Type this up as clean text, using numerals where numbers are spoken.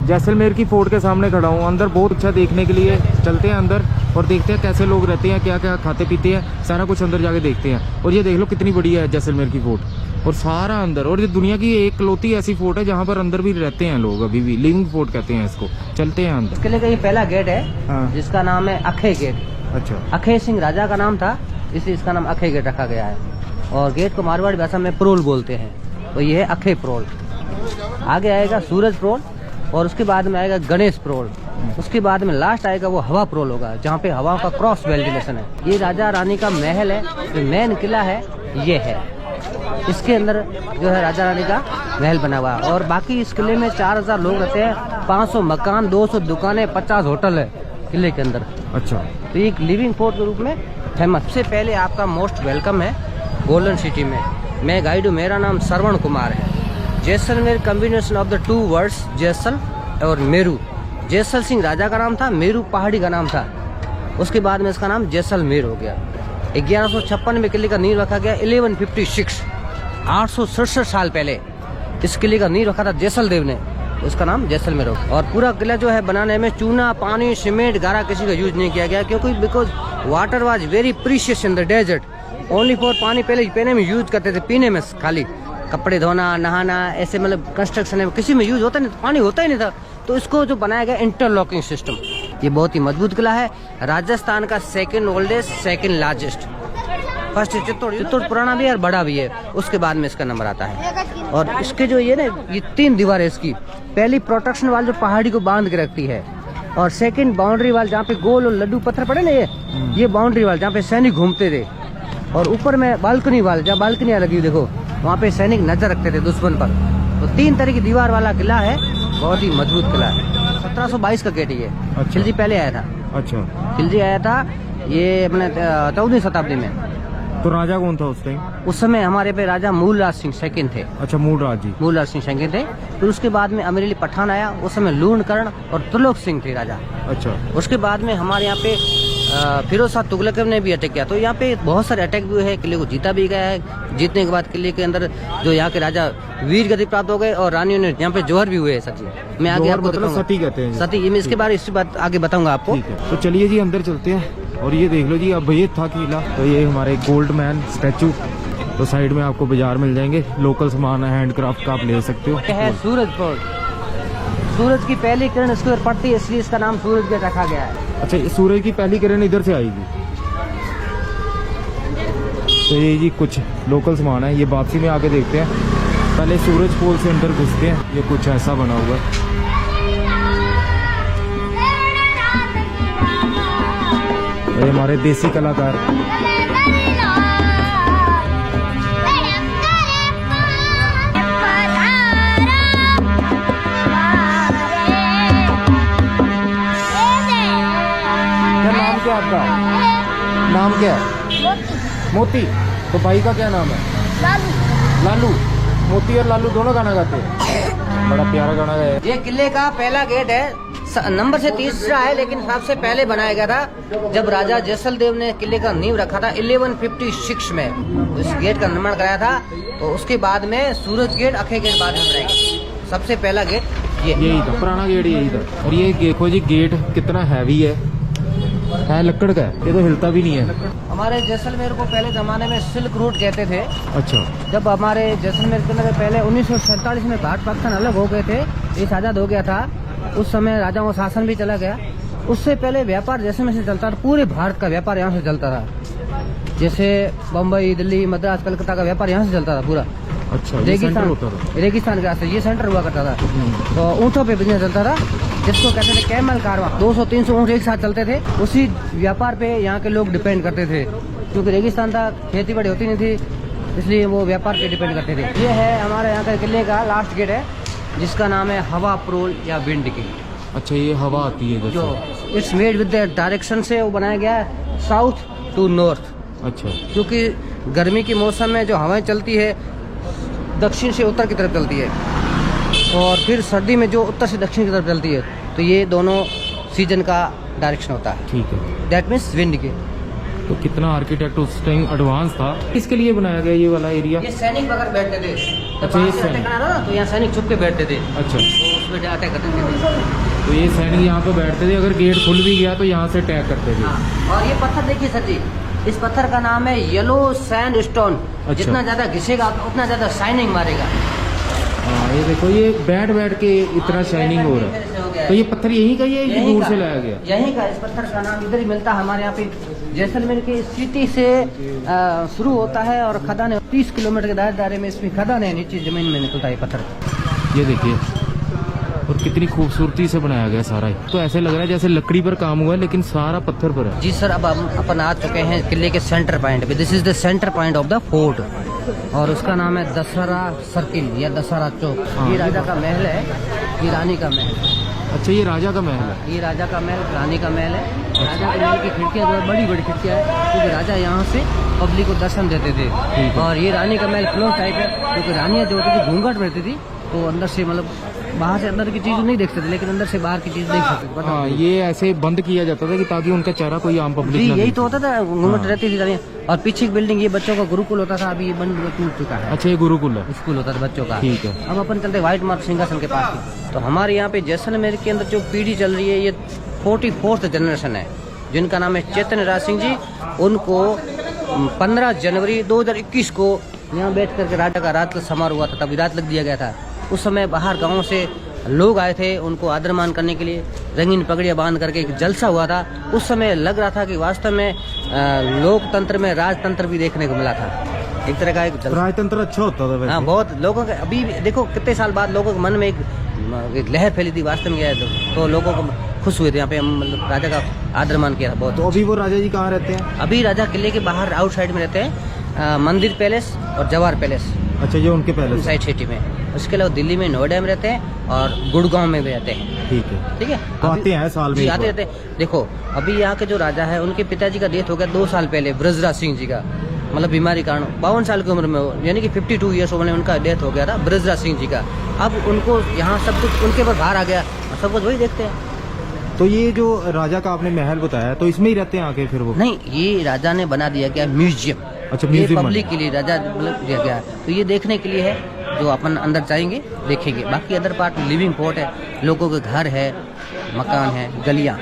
जैसलमेर की फोर्ट के सामने खड़ा हूँ। अंदर बहुत अच्छा देखने के लिए, चलते हैं अंदर और देखते हैं कैसे लोग रहते हैं, क्या क्या खाते पीते हैं, सारा कुछ अंदर जाके देखते हैं। और ये देख लो कितनी बढ़िया है जैसलमेर की फोर्ट, और सारा अंदर। और ये दुनिया की एकलौती ऐसी फोर्ट है जहाँ पर अंदर भी रहते हैं लोग, अभी भी लिविंग फोर्ट कहते हैं इसको। चलते हैं अंदर। इसके लिए ये पहला गेट है। हाँ। जिसका नाम है अखे गेट। अच्छा। अखे सिंह राजा का नाम था, इसलिए इसका नाम अखे गेट रखा गया है। और गेट को मारवाड़ी भाषा में प्रोल बोलते हैं, तो ये है अखे प्रोल। आगे आएगा सूरज प्रोल, और उसके बाद में आएगा गणेश प्रोल। उसके बाद में लास्ट आएगा वो हवा प्रोल होगा, जहाँ पे हवा का क्रॉस वेंटिलेशन है। ये राजा रानी का महल है, जो मेन किला है ये है। इसके अंदर जो है राजा रानी का महल बना हुआ है। और बाकी इस किले में 4000 लोग रहते हैं, 500 मकान, 200 दुकानें, 50 होटल है किले के अंदर। अच्छा। तो एक लिविंग फोर्ट के रूप में फेमस। सबसे पहले आपका मोस्ट वेलकम है गोल्डन सिटी में। मैं गाइड हूँ, मेरा नाम श्रवण कुमार है। Jaisalmer combination of the 2 words Jaisal और मेरू। जैसल सिंह राजा का नाम था, मेरू पहाड़ी का नाम था। उसके बाद में इसका नाम जैसलमेर हो गया। 1156 में किले का नींव रखा गया। 1156 867 साल पहले इस किले का नींव रखा था जैसल देव ने, उसका नाम जैसलमेर हो गया। और पूरा किला जो है बनाने में चूना, पानी, सीमेंट, गारा किसी का यूज नहीं किया गया, क्योंकि because water was very precious in the desert. Only for पानी पहले पीने में यूज करते थे, पीने में खाली, कपड़े धोना, नहाना, ऐसे मतलब कंस्ट्रक्शन में किसी में यूज होता नहीं, पानी होता ही नहीं था। तो इसको जो बनाया गया इंटरलॉकिंग सिस्टम। ये बहुत ही मजबूत किला है, राजस्थान का second oldest, second largest. First Chittor पुराना भी है और बड़ा भी है, उसके बाद में इसका नंबर आता है। और इसके जो ये ना, ये 3 दीवार है इसकी। पहली प्रोटेक्शन वाल जो पहाड़ी को बांध के रखती है, और सेकंड बाउंड्री वाल जहाँ पे गोल और लड्डू पत्थर पड़े ना, ये बाउंड्री वाल जहाँ पे सैनिक घूमते थे। और ऊपर में बालकनी वाल, जहाँ बालकनियाँ लगी हुई देखो, वहाँ पे सैनिक नजर रखते थे दुश्मन पर। तो 3 तरह की दीवार वाला किला है, बहुत ही मजबूत किला है। 1722 का गेट ये। अच्छा। खिलजी पहले आया था। अच्छा। खिलजी आया था ये अपने 14वीं शताब्दी में। तो राजा कौन था उस टाइम? उस समय हमारे पे राजा मूलराज सिंह सेकंड थे। अच्छा, मूलराज जी। मूलराज सिंह सेकंड थे। फिर उसके बाद में अमीर अली पठान आया, उस समय लूणकर्ण और त्रिलोक सिंह थे राजा। अच्छा। उसके बाद में हमारे यहाँ पे फिरोज शाह तुगलक ने भी अटैक किया। तो यहाँ पे बहुत सारे अटैक भी हुए हैं, किले को जीता भी गया है। जीतने के बाद किले के अंदर जो यहाँ के राजा वीर गति प्राप्त हो गए, और रानियों ने यहाँ पे जौहर भी हुए हैं। सची मैं आगे आपको दिखाऊंगा। सती कहते हैं। सती, ये मैं इसके बारे इसी बात आगे बताऊंगा आपको। तो चलिए जी अंदर चलते हैं। और ये देख लो जी, अब ये था किला। तो ये हमारे गोल्ड मैन स्टैचू। तो साइड में आपको बाजार मिल जाएंगे, लोकल सामान हैंडक्राफ्ट का आप ले सकते हो। है सूरज पोर्ट। सूरज की पहली किरण इसके ऊपर पड़ती है, इसलिए इसका नाम सूरज गेट रखा गया है। अच्छा, सूरज की पहली किरण इधर से आएगी। तो ये जी कुछ लोकल सामान है, ये वापसी में आके देखते हैं। पहले सूरज पोल से अंदर घुसते हैं। ये कुछ ऐसा बना हुआ है। ये हमारे देसी कलाकार। क्या नाम क्या आपका? नाम क्या है? मोती। तो भाई का क्या नाम है? लालू। मोती और लालू दोनों गाना गाते हैं। बड़ा प्यारा गाना है। ये किले का पहला गेट है, नंबर से तीसरा है, लेकिन सबसे पहले बनाया गया था जब राजा जैसल देव ने किले का नींव रखा था 1156 में। इस गेट का निर्माण कराया था। तो उसके बाद में सूरज गेट, अखे गेट बाद में बनाएंगे। सबसे पहला गेट यही था, पुराना गेट यही था। और ये देखो जी, गेट कितना हैवी है लकड़ का है, ये तो हिलता भी नहीं है। हमारे जैसलमेर को पहले जमाने में सिल्क रूट कहते थे। अच्छा। जब हमारे जैसलमेर के अंदर पहले 1947 में भारत पाकिस्तान अलग हो गए थे, देश आजाद हो गया था, उस समय राजाओं का शासन भी चला गया। उससे पहले व्यापार जैसलमेर से चलता था, पूरे भारत का व्यापार यहाँ से चलता था। जैसे बम्बई, दिल्ली, मद्रास, कलकत्ता का व्यापार यहाँ से चलता था पूरा। अच्छा, रेगिस्तान के रास्ते ये सेंटर हुआ करता था। तो ऊँटों पे बिजनेस चलता था, जिसको कहते थे कैमल कारवा। 200-300 ऊँट एक साथ चलते थे। उसी व्यापार पे यहाँ के लोग डिपेंड करते थे, क्योंकि रेगिस्तान था, खेती बाड़ी होती नहीं थी, इसलिए वो व्यापार पे डिपेंड करते थे। ये है हमारे यहाँ का किले का लास्ट गेट है, जिसका नाम है हवा प्रोल या विंड गेट। अच्छा, ये हवा आती है जो it's made with the direction से वो बनाया गया है साउथ टू नॉर्थ। अच्छा। क्योंकि गर्मी के मौसम में जो हवाएं चलती है दक्षिण से उत्तर की तरफ चलती है, और फिर सर्दी में जो उत्तर से दक्षिण की तरफ चलती है। तो ये दोनों सीजन का डायरेक्शन होता है। ठीक है। दैट मीन्स विंड के। तो कितना आर्किटेक्ट उस टाइम एडवांस था। इसके लिए बनाया गया ये वाला एरिया। ये सैनिक वगैरह बैठते थे, अच्छा, ये सैनिक। तो यहाँ सैनिक छुप के बैठते थे, अच्छा, तो उसमें अटैक करते थे। तो ये सैनिक यहाँ पे बैठते थे, अगर गेट खुल भी गया तो यहाँ से अटैक करते थे। हाँ, और ये पत्थर देखिए सर जी, इस पत्थर का नाम है येलो सैंडस्टोन। अच्छा। जितना ज्यादा घिसेगा उतना ज्यादा शाइनिंग मारेगा। हाँ, ये देखो ये बैठ बैठ के इतना शाइनिंग हो रहा है। तो ये पत्थर यहीं का ही है कि दूर से लाया गया? यहीं का, इस पत्थर का नाम इधर ही मिलता है हमारे यहाँ पे। जैसलमेर की सिटी से शुरू होता है और खदान 30 किलोमीटर के दायरे में इसमें खदान है, नीचे जमीन में निकलता है पत्थर। ये देखिए, और कितनी खूबसूरती से बनाया गया सारा। तो ऐसे लग रहा है जैसे लकड़ी पर काम हुआ है, लेकिन सारा पत्थर पर है। जी सर, अब हम अपन आ चुके हैं किले के सेंटर पॉइंट पे। This is the centre point of the fort, और उसका नाम है दशहरा सर्किल या दशहरा चौक। हाँ। ये राजा का महल है, ये रानी का महल। अच्छा, ये राजा का महल है। ये राजा का महल, रानी का महल है। राजा के महल की खिड़कियाँ जो है बड़ी बड़ी खिड़कियाँ है, क्योंकि राजा यहाँ से पब्लिक को दर्शन देते थे। ठीक है। और ये रानी का महल क्लोज टाइप है, क्योंकि रानियाँ जो होती थी घूंघट में रहती थी, तो अंदर से मतलब बाहर से अंदर की चीज नहीं देख सकते, लेकिन अंदर से बाहर की चीज देख सकते। हाँ, ये ऐसे बंद किया जाता था कि ताकि उनका चेहरा कोई आम पब्लिक जी, ना यही देख तो होता था, घूंघट हाँ। रहती थी रानियाँ। और पीछे की बिल्डिंग ये बच्चों का गुरुकुल होता था, अभी ये बंद टूट चुका है। अच्छा, ये गुरुकुल है। स्कूल होता था बच्चों का। ठीक है। अब अपन चलते व्हाइट मार्क सिंहासन के पास ही। तो हमारे यहाँ पे जैसलमेर के अंदर जो पीढ़ी चल रही है, ये 44th जनरेशन है, जिनका नाम है चैतन्य राज सिंह जी। उनको 15 जनवरी 2021 को यहाँ बैठ करके राजा का रात का समारोह हुआ था, तभी रात लग दिया गया था। उस समय बाहर गाँव से लोग आए थे उनको आदर मान करने के लिए, रंगीन पगड़ियाँ बांध करके एक जलसा हुआ था। उस समय लग रहा था कि वास्तव में लोकतंत्र में राजतंत्र भी देखने को मिला था, एक तरह का एक राजतंत्र अच्छा होता था वैसे। हाँ, बहुत लोगों के अभी भी देखो कितने साल बाद लोगों के मन में एक लहर फैली थी वास्तव में, तो लोगों को खुश हुए थे। यहाँ पे हम मतलब राजा का आदर मान किया था बहुत। तो अभी वो राजा जी कहाँ रहते हैं? अभी राजा किले के बाहर आउटसाइड में रहते हैं, मंदिर पैलेस और जवाहर पैलेस अच्छा, ये उनके पैलेस साइड सिटी में। उसके अलावा दिल्ली में नोएडा में रहते हैं और गुड़गांव में भी रहते हैं। ठीक है। ठीक है, तो आते हैं साल में? आते रहते हैं। देखो अभी यहाँ के जो राजा है, उनके पिताजी का डेथ हो गया 2 साल पहले, ब्रजराज सिंह जी का, मतलब बीमारी कारण 52 साल की उम्र में, यानी कि 52 ईयर्स में उनका डेथ हो गया था ब्रजराज सिंह जी का। अब उनको यहाँ सब कुछ उनके ऊपर भार आ गया, सब कुछ वही देखते हैं। तो ये जो राजा का आपने महल बताया, तो इसमें ही रहते हैं आके फिर वो? नहीं, ये राजा ने बना दिया गया म्यूजियम। अच्छा, ये म्यूजियम पब्लिक के लिए राजा मतलब दिया गया है, तो ये देखने के लिए है, जो अपन अंदर जाएंगे देखेंगे। बाकी अदर पार्ट लिविंग पोर्ट है, लोगों के घर है, मकान है, गलियां।